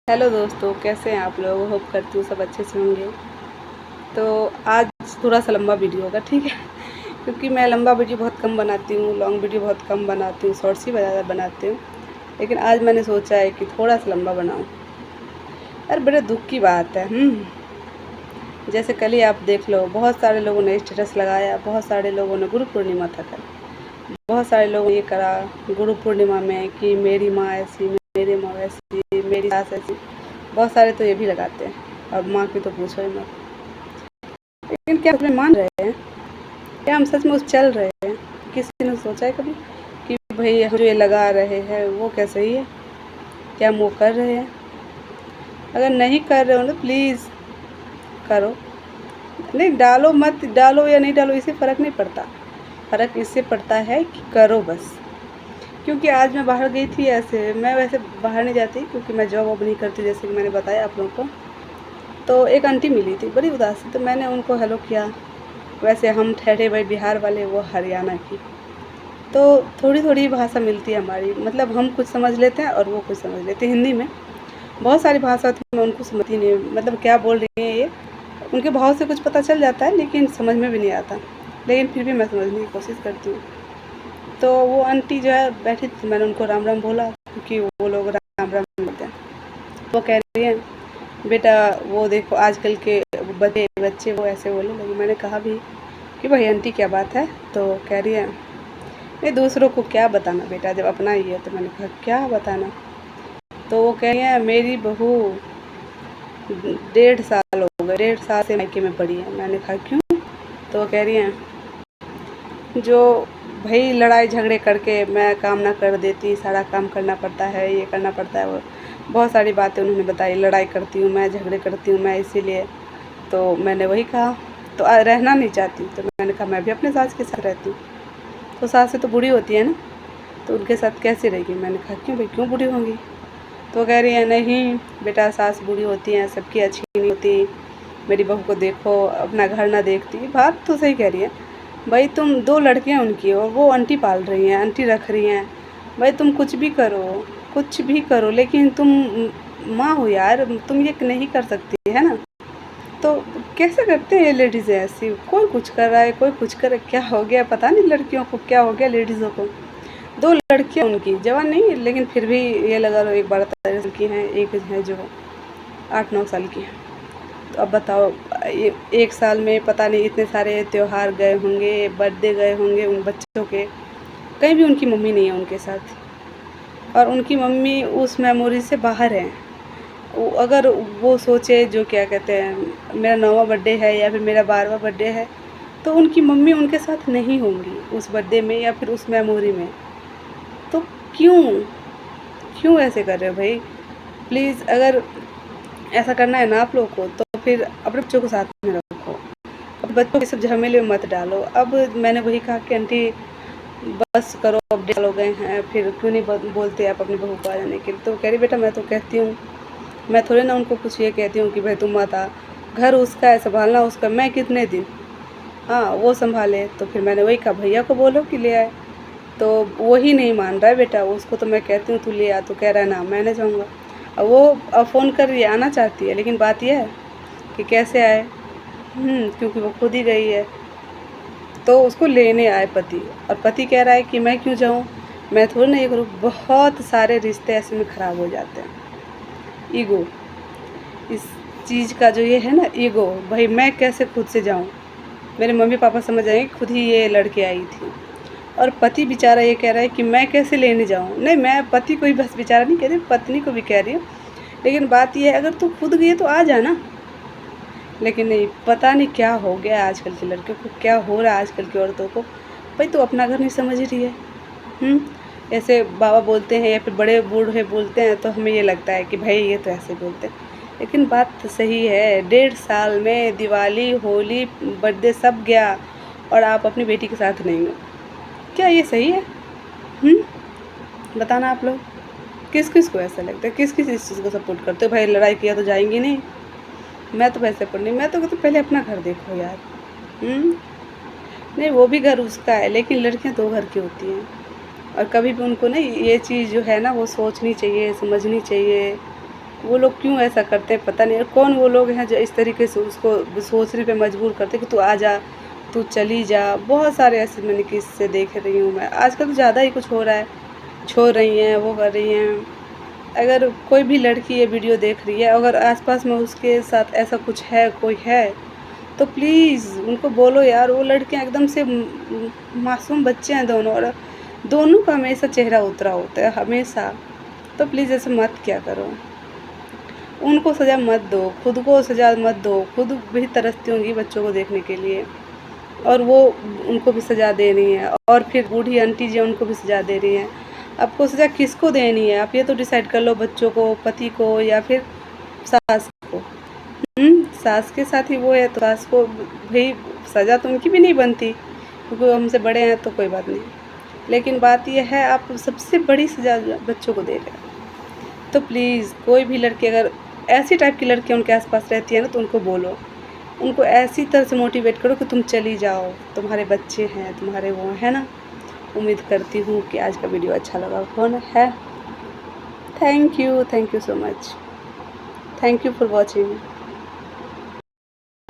Hello दोस्तों, कैसे हैं आप लोग। होप करती हूँ सब अच्छे से होंगे। तो आज थोड़ा सा लंबा वीडियो होगा, ठीक है। क्योंकि मैं लंबा वीडियो बहुत कम बनाती हूँ, लॉन्ग वीडियो बहुत कम बनाती हूँ, शॉर्ट्स ही ज़्यादा बनाती हूँ। लेकिन आज मैंने सोचा है कि थोड़ा सा लंबा बनाऊँ। अरे बड़े दुख की बात है। जैसे कल ही आप देख लो, बहुत सारे लोगों ने स्टेटस लगाया, बहुत सारे लोगों ने गुरु पूर्णिमा था कल, बहुत सारे लोगों ने ये करा गुरु पूर्णिमा में कि मेरी माँ ऐसी, मेरी माँ वैसी, मेरी सास ऐसी। बहुत सारे तो ये भी लगाते हैं, और माँ की तो पूछो ही मत। लेकिन क्या उसमें मान रहे हैं? क्या हम सच में उस चल रहे हैं? किसी ने सोचा है कभी कि भाई हम जो ये लगा रहे हैं वो क्या सही है? क्या हम वो कर रहे हैं? अगर नहीं कर रहे हो तो प्लीज़ करो। नहीं डालो, मत डालो या नहीं डालो, इससे फ़र्क नहीं पड़ता। फ़र्क इससे पड़ता है कि करो बस। क्योंकि आज मैं बाहर गई थी, ऐसे मैं वैसे बाहर नहीं जाती क्योंकि मैं जॉब वॉब नहीं करती, जैसे कि मैंने बताया आप लोगों को। तो एक आंटी मिली थी बड़ी उदास थी, तो मैंने उनको हेलो किया। वैसे हम ठहरे भाई बिहार वाले, वो हरियाणा की, तो थोड़ी थोड़ी भाषा मिलती है हमारी, मतलब हम कुछ समझ लेते हैं और वो कुछ समझ लेते हैं हिंदी में। बहुत सारी भाषा थी, मैं उनको समझती नहीं, मतलब क्या बोल रही हैं ये। उनके भाव से कुछ पता चल जाता है लेकिन समझ में भी नहीं आता, लेकिन फिर भी मैं समझने की कोशिश करती हूँ। तो वो आंटी जो है बैठी थी, मैंने उनको राम राम बोला क्योंकि वो लोग राम राम बोलते हैं। वो कह रही है बेटा वो देखो आजकल के बच्चे वो ऐसे बोले लगे। मैंने कहा भी कि भाई आंटी क्या बात है? तो कह रही है नहीं दूसरों को क्या बताना बेटा, जब अपना ही है। तो मैंने कहा क्या बताना? तो वो कह रही है मेरी बहू 1.5 साल हो गए, 1.5 साल से मायके में पड़ी है। मैंने कहा क्यों? तो वो कह रही है जो भाई लड़ाई झगड़े करके मैं काम ना कर देती, सारा काम करना पड़ता है, ये करना पड़ता है, वो बहुत सारी बातें उन्होंने बताई। लड़ाई करती हूँ मैं, झगड़े करती हूँ मैं, इसीलिए। तो मैंने वही कहा तो रहना नहीं चाहती। तो मैंने कहा मैं भी अपने सास के साथ रहती हूँ। तो सासें तो बूढ़ी होती है ना, तो उनके साथ कैसे रहेगी? मैंने कहा क्यों भाई, क्यों बूढ़ी होंगी? तो कह रही है नहीं बेटा सास बूढ़ी होती हैं, सबकी अच्छी नहीं होती। मेरी बहू को देखो, अपना घर ना देखती। बात तो सही कह रही है भाई, तुम 2 लड़कियां उनकी और वो आंटी पाल रही हैं, आंटी रख रही हैं। भाई तुम कुछ भी करो, कुछ भी करो, लेकिन तुम माँ हो यार, तुम ये नहीं कर सकती है ना। तो कैसे करते हैं ये लेडीज़ ऐसी? कोई कुछ कर रहा है, कोई कुछ कर, क्या हो गया पता नहीं लड़कियों को, क्या हो गया लेडीज़ों को। 2 लड़कियां उनकी, जवान नहीं लेकिन फिर भी ये लगा लो, एक 12-13 की हैं, एक है जो 8-9 साल की है। तो अब बताओ, ये 1 साल में पता नहीं इतने सारे त्योहार गए होंगे, बर्थडे गए होंगे उन बच्चों के, कहीं भी उनकी मम्मी नहीं है उनके साथ। और उनकी मम्मी उस मेमोरी से बाहर है। अगर वो सोचे जो क्या कहते हैं मेरा 9वां बर्थडे है या फिर मेरा 12वां बर्थडे है, तो उनकी मम्मी उनके साथ नहीं होंगी उस बर्थडे में या फिर उस मेमोरी में। तो क्यों क्यों ऐसे कर रहे हो भाई? प्लीज़ अगर ऐसा करना है ना आप लोग को, तो फिर अपने बच्चों को साथ में रखो, अब बच्चों के सब झमेले में मत डालो। अब मैंने वही कहा कि आंटी बस करो, अब 1.5 साल हो गए हैं, फिर क्यों नहीं बोलते आप अपनी बहू को आ जाने के लिए? तो कह रही बेटा मैं तो कहती हूँ, मैं थोड़े ना उनको कुछ ये कहती हूँ कि भाई तुम मत आ, घर उसका है, संभालना उसका, मैं कितने दिन हाँ वो संभाले। तो फिर मैंने वही कहा भैया को बोलो कि ले आए। तो वही नहीं मान रहा है बेटा, उसको तो मैं कहती हूँ तू ले आ, तो कह रहा है ना मैं नहीं जाऊँगा। अब वो अब फ़ोन कर रही है, आना चाहती है, लेकिन बात यह है कि कैसे आए। क्योंकि वो खुद ही गई है, तो उसको लेने आए पति, और पति कह रहा है कि मैं क्यों जाऊँ, मैं थोड़ी ना ये करूँ। बहुत सारे रिश्ते ऐसे में ख़राब हो जाते हैं। ईगो, इस चीज़ का जो ये है ना ईगो, भाई मैं कैसे खुद से जाऊँ, मेरे मम्मी पापा समझ आएंगे, खुद ही ये लड़के आई थी। और पति बेचारा ये कह रहा है कि मैं कैसे लेने जाऊँ। नहीं, मैं पति को ही बस बेचारा नहीं कह रही, पत्नी को भी कह रही हूँ। लेकिन बात ये है अगर तू खुद गई है तो आ जाना। लेकिन नहीं, पता नहीं क्या हो गया आजकल की लड़कियों को, क्या हो रहा है आजकल की औरतों को। भाई तू अपना घर नहीं समझ रही है। ऐसे बाबा बोलते हैं या फिर बड़े बूढ़े बोलते हैं तो हमें ये लगता है कि भाई ये तो ऐसे बोलते हैं, लेकिन बात तो सही है। 1.5 साल में दिवाली, होली, बर्थडे सब गया और आप अपनी बेटी के साथ नहीं हो। क्या ये सही है? बताना आप लोग, किस किस को ऐसा लगता है, किस किस इस चीज़ को सपोर्ट करते हो? भाई लड़ाई किया तो जाएंगी नहीं, मैं तो वैसे पर नहीं, मैं तो कहती पहले अपना घर देखो यार। नहीं वो भी घर उसका है, लेकिन लड़कियां 2 घर की होती हैं, और कभी भी उनको ना ये चीज़ जो है ना वो सोचनी चाहिए, समझनी चाहिए। वो लोग क्यों ऐसा करते हैं पता नहीं। और कौन वो लोग हैं जो इस तरीके से उसको सोचने पे मजबूर करते हैं कि तू आ जा, तू चली जा। बहुत सारे ऐसे मैंने किस्से देख रही हूँ मैं। आजकल तो ज़्यादा ही कुछ हो रहा है, छोड़ रही हैं, वो कर रही हैं। अगर कोई भी लड़की ये वीडियो देख रही है, अगर आसपास में उसके साथ ऐसा कुछ है, कोई है, तो प्लीज़ उनको बोलो यार। वो लड़कियां एकदम से मासूम बच्चे हैं दोनों, और दोनों का हमेशा चेहरा उतरा होता है हमेशा। तो प्लीज़ ऐसे मत क्या करो, उनको सज़ा मत दो, खुद को सज़ा मत दो। खुद भी तरसती होंगी बच्चों को देखने के लिए, और वो उनको भी सज़ा दे रही हैं। और फिर बूढ़ी आंटी जी उनको भी सज़ा दे रही हैं। आपको सज़ा किसको देनी है, आप ये तो डिसाइड कर लो, बच्चों को, पति को, या फिर सास को। सास के साथ ही वो है तो सास को भाई सज़ा तो उनकी भी नहीं बनती, क्योंकि वो हमसे बड़े हैं तो कोई बात नहीं। लेकिन बात यह है, आप सबसे बड़ी सज़ा बच्चों को दे रहे हैं। तो प्लीज़ कोई भी लड़की, अगर ऐसी टाइप की लड़कियाँ उनके आसपास रहती है ना, तो उनको बोलो, उनको ऐसी तरह से मोटिवेट करो कि तुम चली जाओ, तुम्हारे बच्चे हैं, तुम्हारे वो है ना। उम्मीद करती हूँ कि आज का वीडियो अच्छा लगा कौन है। Thank you so much, thank you for watching.